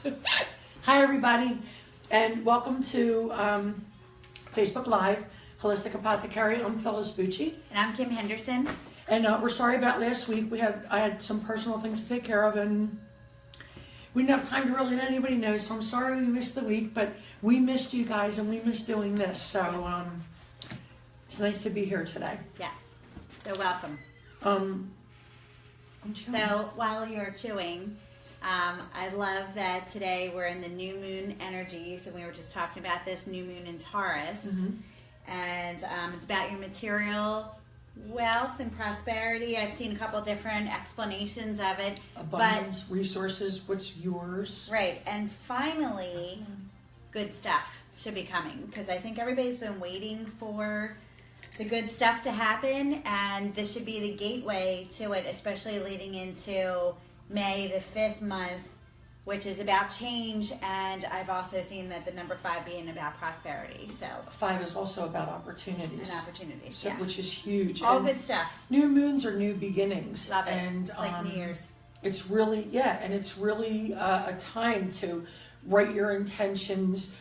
Hi, everybody, and welcome to Facebook Live, Holistic Apothecary. I'm Phyllis Bucci. And I'm Kim Henderson. And we're sorry about last week. I had some personal things to take care of, and we didn't have time to really let anybody know, so I'm sorry we missed the week, but we missed you guys, and we missed doing this, so it's nice to be here today. Yes. So welcome. I'm chewing. So while you're chewing, I love that today we're in the new moon energies, and we were just talking about this new moon in Taurus. Mm-hmm. And it's about your material wealth and prosperity. I've seen a couple different explanations of it. Abundance, resources, what's yours. Right. And finally, good stuff should be coming, because I think everybody's been waiting for the good stuff to happen, and this should be the gateway to it, especially leading into May, the 5th month, which is about change. And I've also seen that the number 5 being about prosperity. So 5 is also about opportunities. and opportunities, So, yes. which is huge. All And good stuff. new moons are new beginnings. Love it. And, It's like New Year's. It's really, and it's really a time to write your intentions,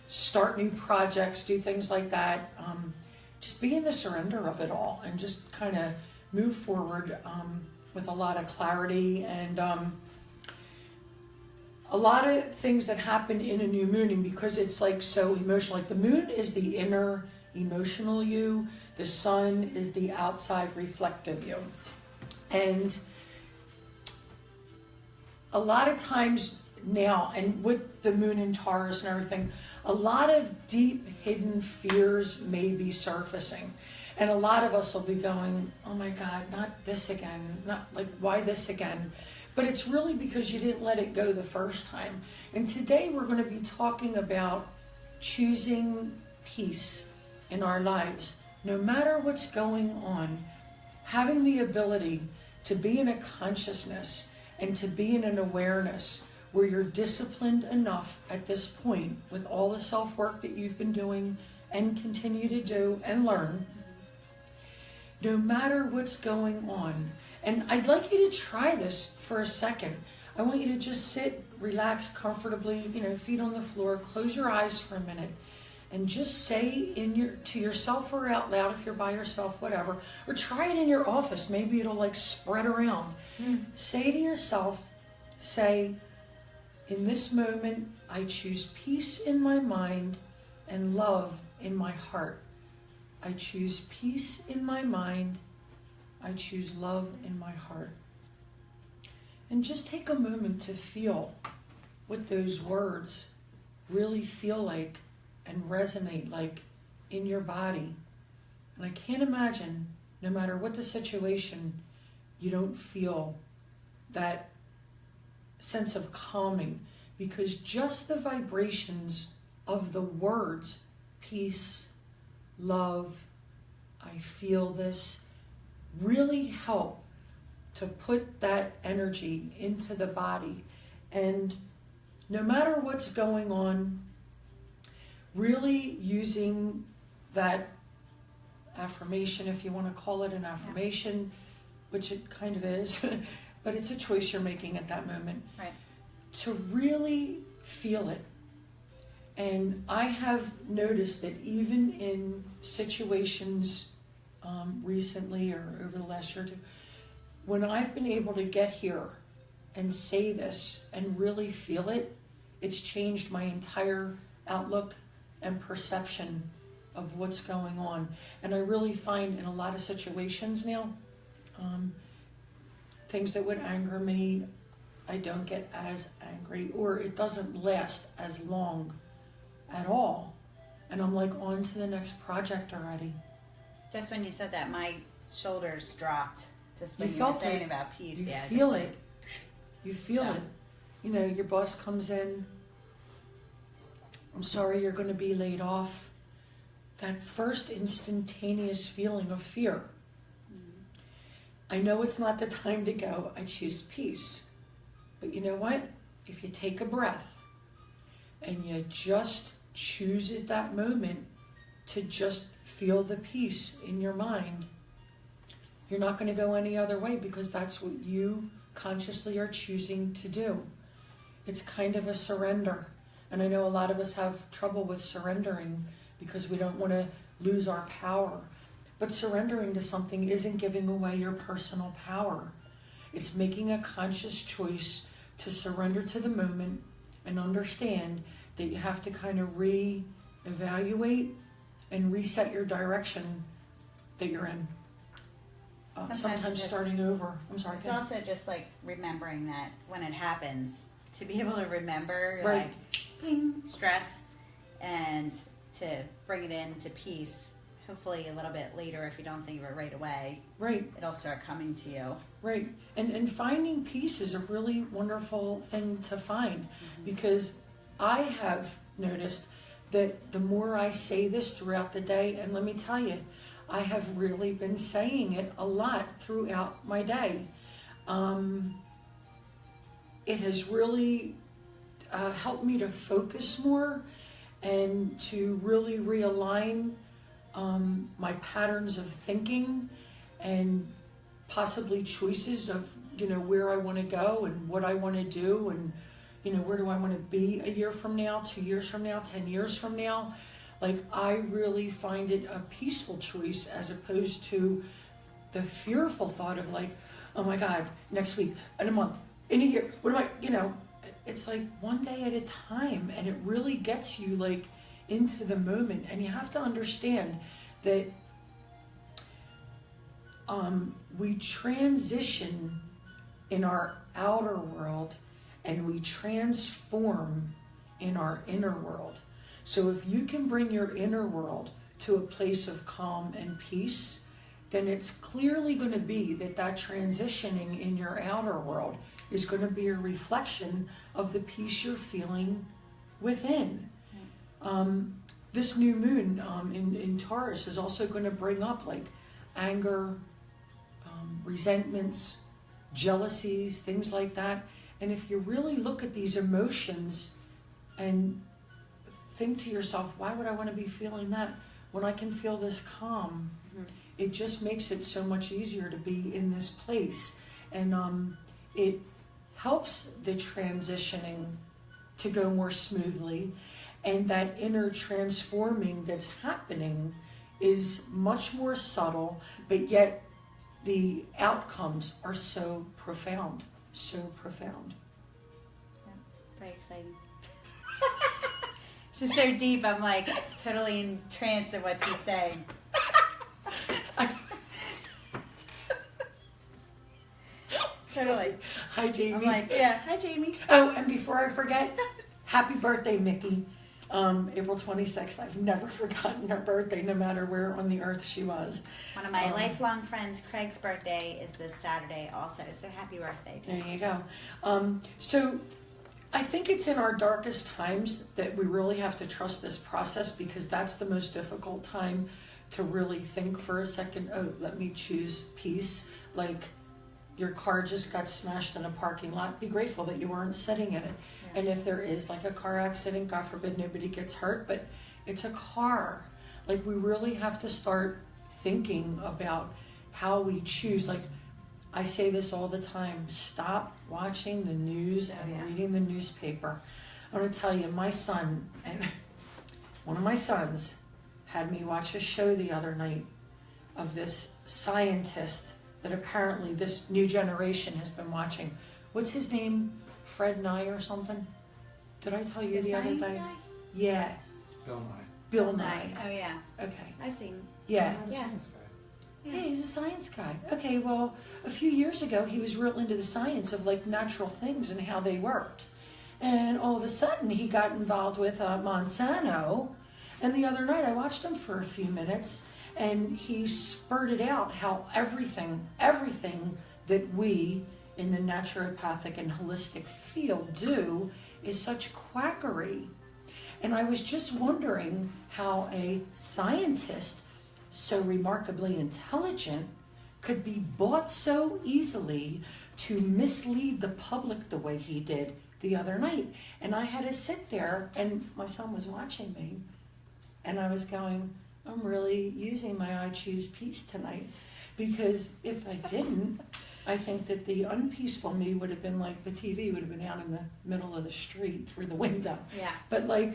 start new projects, do things like that. Just be in the surrender of it all and just kind of move forward with a lot of clarity and a lot of things that happen in a new moon. And because it's like so emotional, like the moon is the inner emotional you, the sun is the outside reflective you. And a lot of times now, and with the moon in Taurus and everything, a lot of deep hidden fears may be surfacing. And a lot of us will be going, oh my God, not this again. Not like, why this again? But it's really because you didn't let it go the first time. And today we're going to be talking about choosing peace in our lives. No matter what's going on, having the ability to be in a consciousness and to be in an awareness where you're disciplined enough at this point with all the self-work that you've been doing and continue to do and learn, no matter what's going on. And I'd like you to try this for a second. I want you to just sit, relax comfortably, feet on the floor, close your eyes for a minute, and just say to yourself or out loud if you're by yourself, whatever, or try it in your office. Maybe it'll like spread around. Say to yourself, in this moment, I choose peace in my mind and love in my heart. I choose peace in my mind. I choose love in my heart. And just take a moment to feel what those words really feel like and resonate like in your body. And I can't imagine, no matter what the situation, you don't feel that sense of calming, because just the vibrations of the words, peace, love, I feel this, really help to put that energy into the body. And no matter what's going on, really using that affirmation, if you want to call it an affirmation, which it kind of is, but it's a choice you're making at that moment, Right. to really feel it. And I have noticed that even in situations recently or over the last year or two, when I've been able to get here and say this and really feel it, it's changed my entire outlook and perception of what's going on. And I really find in a lot of situations now, things that would anger me, I don't get as angry, or it doesn't last as long at all. And I'm like on to the next project already. Just when you said that, my shoulders dropped. Just when You you were felt saying it. about peace. You Yeah, feel just it. You feel So. it. Your boss comes in, I'm sorry you're going to be laid off. That first instantaneous feeling of fear. I know it's not the time to go. I choose peace. But you know what? If you take a breath and you just choose at that moment to just feel the peace in your mind, you're not going to go any other way, because that's what you consciously are choosing to do. it's kind of a surrender. And I know a lot of us have trouble with surrendering because we don't want to lose our power. But surrendering to something isn't giving away your personal power. It's making a conscious choice to surrender to the moment and understand that you have to kind of re-evaluate and reset your direction that you're in. Sometimes starting over. I'm sorry. It's also just like remembering that when it happens, to be able to remember, Right. like, ping, stress, and to bring it into peace. Hopefully a little bit later, if you don't think of it right away, Right. it'll start coming to you. Right. And finding peace is a really wonderful thing to find, because I have noticed that the more I say this throughout the day, and let me tell you, I have really been saying it a lot throughout my day. It has really helped me to focus more and to really realign my patterns of thinking and possibly choices of, where I want to go and what I want to do, and, where do I want to be a year from now, 2 years from now, 10 years from now. Like, I really find it a peaceful choice as opposed to the fearful thought of like, oh my God, next week, in a month, in a year, what am I, it's like one day at a time, and it really gets you like into the moment. And you have to understand that we transition in our outer world and we transform in our inner world. So if you can bring your inner world to a place of calm and peace, then it's clearly going to be that transitioning in your outer world is going to be a reflection of the peace you're feeling within. This new moon in Taurus is also going to bring up like anger, resentments, jealousies, things like that. And if you really look at these emotions and think to yourself, why would I want to be feeling that when I can feel this calm? It just makes it so much easier to be in this place. And it helps the transitioning to go more smoothly. And that inner transforming that's happening is much more subtle, but yet the outcomes are so profound, so profound. Yeah, very exciting. She's so deep, I'm like totally in trance of what she's saying. Totally. Hi, Jamie. I'm like, yeah, hi, Jamie. Oh, and before I forget, happy birthday, Mickey. April 26th. I've never forgotten her birthday, no matter where on the earth she was. One of my lifelong friends, Craig's birthday is this Saturday also, so happy birthday to There him. you go. So I think it's in our darkest times that we really have to trust this process, because that's the most difficult time to really think for a second, oh, let me choose peace. Like, your car just got smashed in a parking lot. Be grateful that you weren't sitting in it. Yeah. And if there is like a car accident, God forbid nobody gets hurt, but it's a car. Like, we really have to start thinking about how we choose. Like, I say this all the time, stop watching the news and reading the newspaper. I want to tell you, my son, and one of my sons had me watch a show the other night of this scientist that apparently this new generation has been watching. What's his name? Fred Nye or something? Did I tell you the other day? Guy? Yeah. It's Bill Nye. Bill Nye. Oh, yeah. Okay. I've seen. Yeah. I'm not a Yeah. science guy. Yeah, he's a science guy. Okay, well, a few years ago, he was real into the science of like natural things and how they worked. And all of a sudden, he got involved with Monsanto. And the other night, I watched him for a few minutes, and he spurted out how everything that we in the naturopathic and holistic field do is such quackery. And I was just wondering how a scientist so remarkably intelligent could be bought so easily to mislead the public the way he did the other night. And I had to sit there, and my son was watching me, and I was going, I'm really using my I choose peace tonight, because if I didn't, I think that the unpeaceful me would have been like the TV would have been out in the middle of the street through the window. Yeah. But like,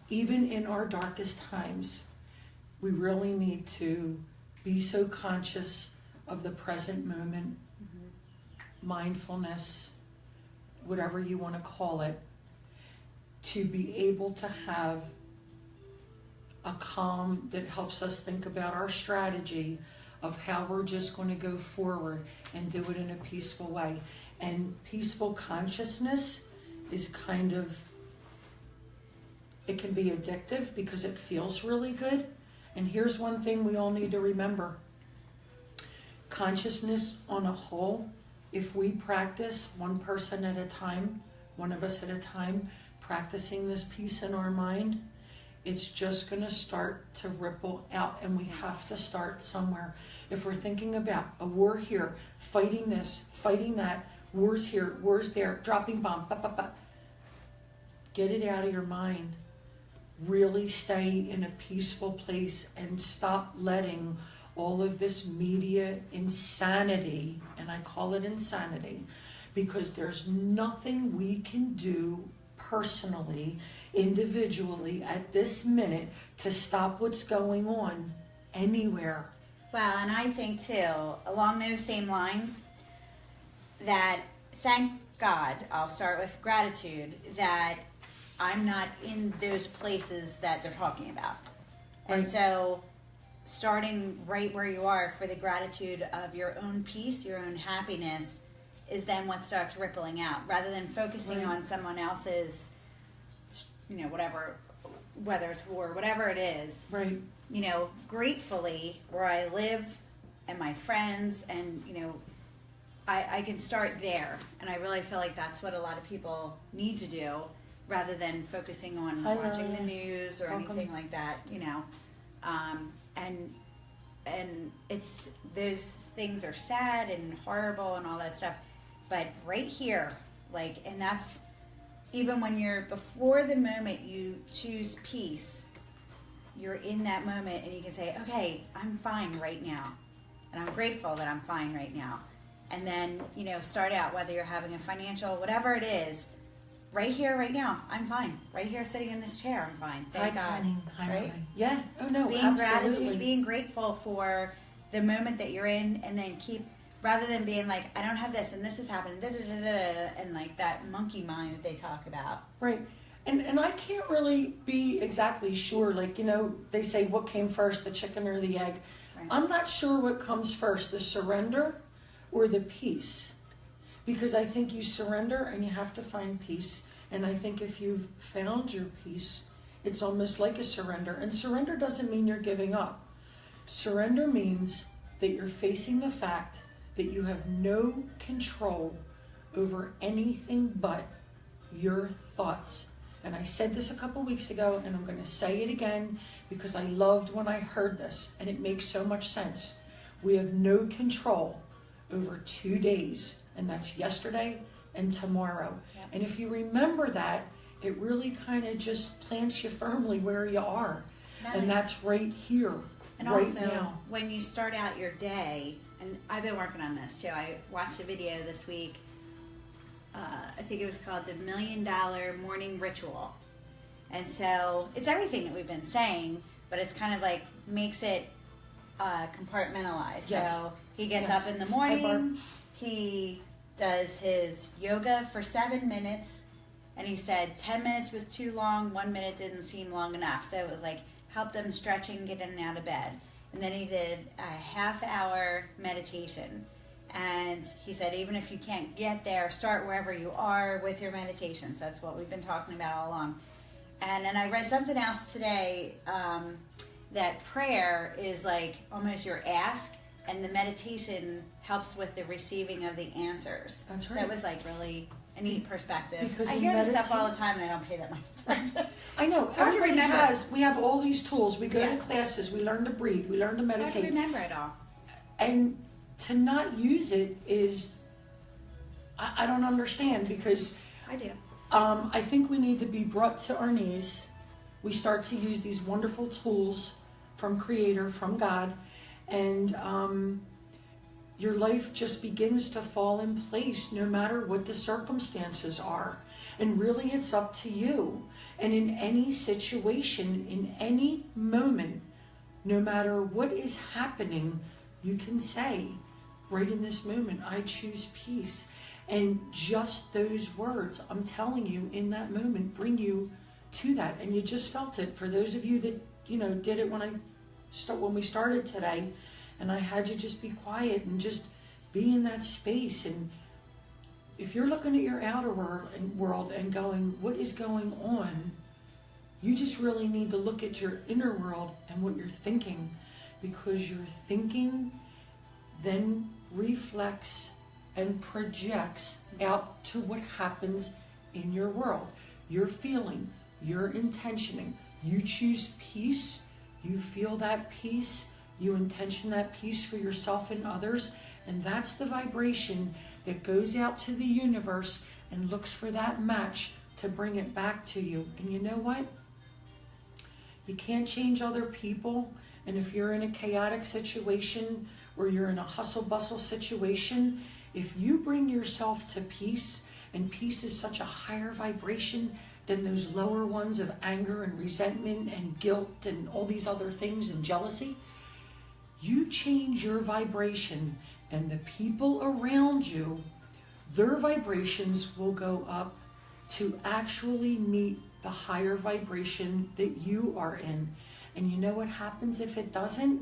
even in our darkest times, we really need to be so conscious of the present moment, mindfulness, whatever you want to call it, to be able to have a calm that helps us think about our strategy of how we're just going to go forward and do it in a peaceful way. And peaceful consciousness is kind of, it can be addictive because it feels really good. And here's one thing we all need to remember. Consciousness on a whole, if we practice one person at a time, one of us at a time, practicing this peace in our mind, it's just going to start to ripple out, and we have to start somewhere. If we're thinking about a war here, fighting this, fighting that, wars here, wars there, dropping bomb, get it out of your mind. Really stay in a peaceful place and stop letting all of this media insanity, and I call it insanity, because there's nothing we can do personally, individually, at this minute to stop what's going on anywhere. Well, and I think too, along those same lines, that thank God, I'll start with gratitude, that I'm not in those places that they're talking about. And Right. so starting right where you are for the gratitude of your own peace, your own happiness, is then what starts rippling out, rather than focusing Right. on someone else's, whatever, whether it's war, whatever it is. Right. Gratefully, where I live and my friends, and I can start there. And I really feel like that's what a lot of people need to do, rather than focusing on Hi, watching the Lily. news or Welcome. anything like that. And it's, those things are sad and horrible and all that stuff, but right here, and that's even when you're before the moment you choose peace, you're in that moment and you can say, okay, I'm fine right now, and I'm grateful that I'm fine right now. And then start out, whether you're having a financial, whatever it is, right here, right now, I'm fine. Right here, sitting in this chair, I'm fine. Thank God. Hi, Right? Renee. Yeah. Oh no. Being Absolutely. being grateful for the moment that you're in, and then rather than being like, I don't have this and this is happening, and like that monkey mind that they talk about. Right. And I can't really be exactly sure. They say what came first, the chicken or the egg. Right. I'm not sure what comes first, the surrender or the peace. Because I think you surrender and you have to find peace. And I think if you've found your peace, it's almost like a surrender. And surrender doesn't mean you're giving up. Surrender means that you're facing the fact that you have no control over anything but your thoughts. And I said this a couple weeks ago, and I'm going to say it again because I loved when I heard this, and it makes so much sense. We have no control over 2 days, and that's yesterday and tomorrow. Yep. And if you remember that, it really kind of just plants you firmly where you are. Right. And that's right here, And right also, now. when you start out your day, and I've been working on this too. I watched a video this week. I think it was called the $1 Million Morning Ritual. And so it's everything that we've been saying, but it's kind of like makes it compartmentalized. Yes. So he gets Yes. up in the Hi, Barb. morning, he does his yoga for 7 minutes, and he said 10 minutes was too long, 1 minute didn't seem long enough. So it was like helped him stretching, get in and out of bed. And then he did a half-hour meditation. And he said, even if you can't get there, start wherever you are with your meditation. So that's what we've been talking about all along. And then I read something else today, that prayer is like almost your ask, and the meditation helps with the receiving of the answers. That's right. That was like really a neat perspective. Because I you hear this stuff meditate- all the time and I don't pay that much attention. I know, It's hard to everybody remember. has, we have all these tools, we go Yeah. to classes, we learn to breathe, we learn to It's hard to meditate. remember it all. And to not use it is, I don't understand, because I do. I think we need to be brought to our knees. We start to use these wonderful tools from Creator, from God, and your life just begins to fall in place no matter what the circumstances are. And really, it's up to you. And in any situation, in any moment, no matter what is happening, you can say, right in this moment, I choose peace. And just those words, I'm telling you, in that moment, bring you to that. And you just felt it. For those of you that, did it when we started today, and I had you just be quiet and just be in that space. And if you're looking at your outer world and going, what is going on? You just really need to look at your inner world and what you're thinking, because your thinking then reflects and projects out to what happens in your world. You're feeling, you're intentioning. You choose peace, you feel that peace, you intention that peace for yourself and others, and that's the vibration that goes out to the universe and looks for that match to bring it back to you. And you know what? You can't change other people, and if you're in a chaotic situation or you're in a hustle-bustle situation, if you bring yourself to peace, and peace is such a higher vibration than those lower ones of anger and resentment and guilt and all these other things and jealousy, you change your vibration, and the people around you, their vibrations will go up to actually meet the higher vibration that you are in. And you know what happens if it doesn't?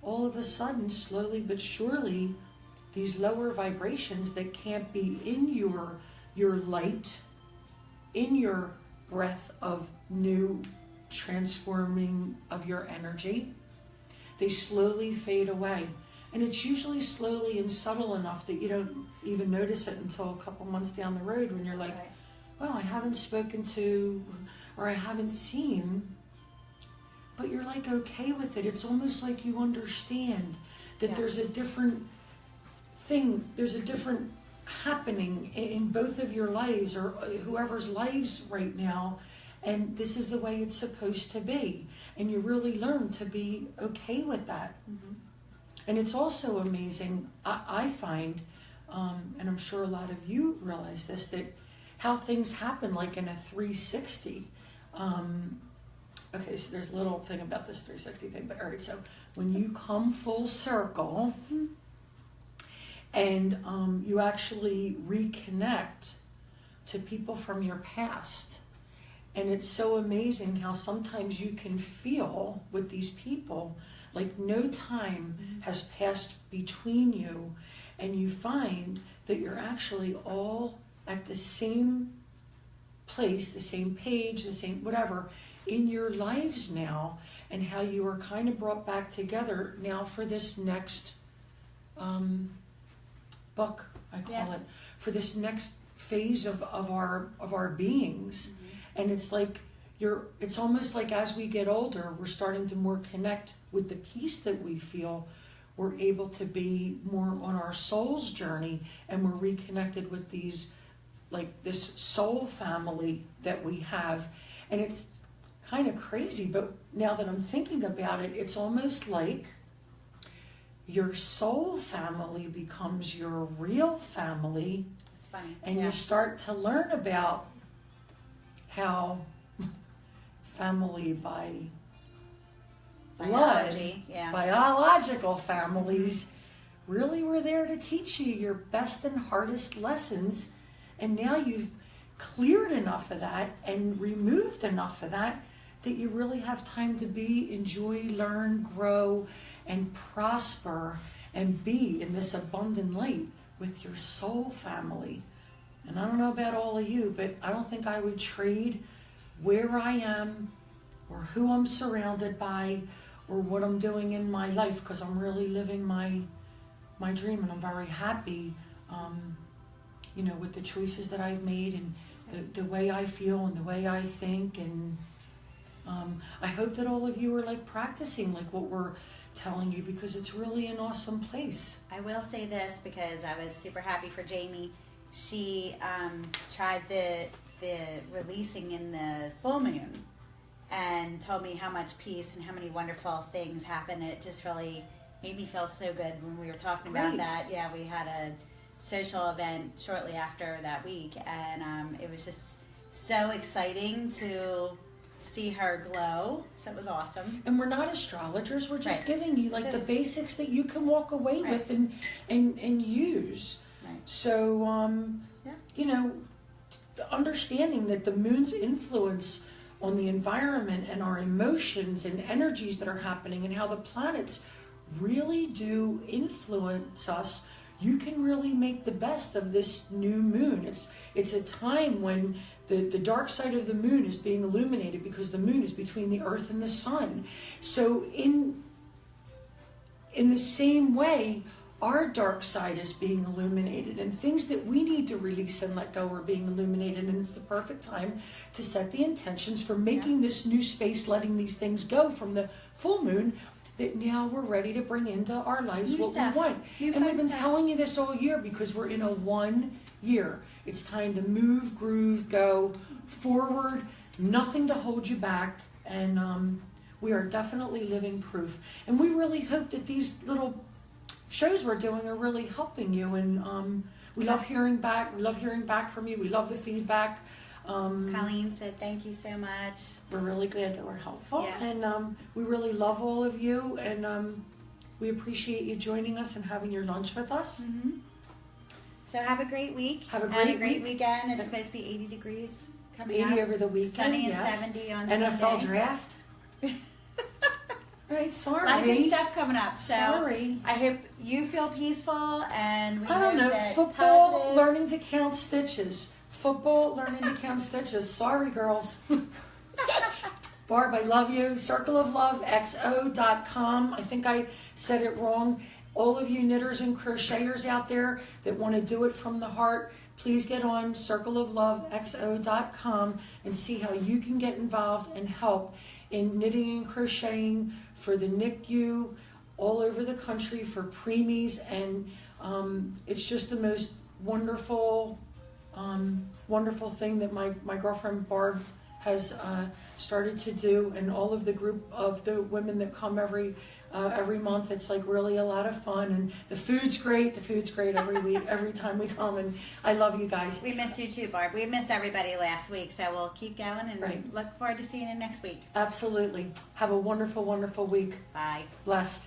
All of a sudden, slowly but surely, these lower vibrations that can't be in your light, in your breath of new transforming of your energy, they slowly fade away. And it's usually slowly and subtle enough that you don't even notice it until a couple months down the road when you're like, well, I haven't spoken to, or I haven't seen, but you're like okay with it. It's almost like you understand that there's a different thing, there's a different happening in both of your lives, or whoever's lives right now, and this is the way it's supposed to be. And you really learn to be okay with that. Mm-hmm. And it's also amazing, I find, and I'm sure a lot of you realize this, that how things happen like in a 360. Okay, so there's a little thing about this 360 thing, but all right, so when you come full circle and you actually reconnect to people from your past, and it's so amazing how sometimes you can feel with these people like no time has passed between you, and you find that you're actually all at the same place, the same page, the same whatever in your lives now, and how you are kind of brought back together now for this next book, I call it, for this next phase of our beings. Mm-hmm. And it's like it's almost like as we get older, we're starting to more connect with the peace that we feel. We're able to be more on our soul's journey, and we're reconnected with these, like this soul family that we have. And it's kind of crazy, but now that I'm thinking about it, it's almost like your soul family becomes your real family. It's funny. And you start to learn about how family by blood, biological families really were there to teach you your best and hardest lessons. And now you've cleared enough of that and removed enough of that you really have time to be, enjoy, learn, grow, and prosper, and be in this abundant light with your soul family. And I don't know about all of you, but I don't think I would trade where I am or who I'm surrounded by or what I'm doing in my life, because I'm really living my dream, and I'm very happy, with the choices that I've made and the way I feel and the way I think. And I hope that all of you are like practicing like what we're telling you, because it's really an awesome place. I will say this because I was super happy for Jamie. She tried the releasing in the full moon and told me how much peace and how many wonderful things happen. And it just really made me feel so good when we were talking about Great. that. Yeah, we had a social event shortly after that week, and it was just so exciting to see her glow. So it was awesome. And we're not astrologers. We're just Right. giving you like the Just- basics that you can walk away Right. with and use. Right. So, Yeah. you know, understanding that the moon's influence on the environment and our emotions and energies that are happening and how the planets really do influence us, you can really make the best of this new moon. It's a time when the dark side of the moon is being illuminated because the moon is between the earth and the sun. So in the same way, our dark side is being illuminated, and things that we need to release and let go are being illuminated, and it's the perfect time to set the intentions for making this new space, letting these things go from the full moon that now we're ready to bring into our lives New what stuff. we want. New And fun we've been stuff. telling you this all year because we're in a 1 year. It's time to move, groove, go forward, nothing to hold you back, and we are definitely living proof. And we really hope that these little shows we're doing are really helping you, and we love hearing back. We love hearing back from you. We love the feedback. Colleen said thank you so much. We're really glad that we're helpful, Yeah. and we really love all of you, and we appreciate you joining us and having your lunch with us. So have a great week. Have a and great week. weekend. It's supposed to be 80 degrees coming 80 up. over the weekend, Sunny and yes. 70 on NFL Sunday. draft. Right, A sorry. lot of good stuff coming up. So Sorry. I hope you feel peaceful, and we I don't hope know. that Football, positive. learning to count stitches. Football, learning to count stitches. Sorry, girls. Barb, I love you. CircleOfLoveXO.com. I think I said it wrong. All of you knitters and crocheters out there that want to do it from the heart, please get on CircleOfLoveXO.com and see how you can get involved and help in knitting and crocheting for the NICU all over the country for preemies, and it's just the most wonderful wonderful thing that my girlfriend Barb has started to do, and all of the group of the women that come every month. It's like really a lot of fun, and the food's great every week, every time we come, and I love you guys. We missed you too, Barb. We missed everybody last week, so we'll keep going and Right. look forward to seeing you next week. Absolutely. Have a wonderful, wonderful week. Bye. Blessed.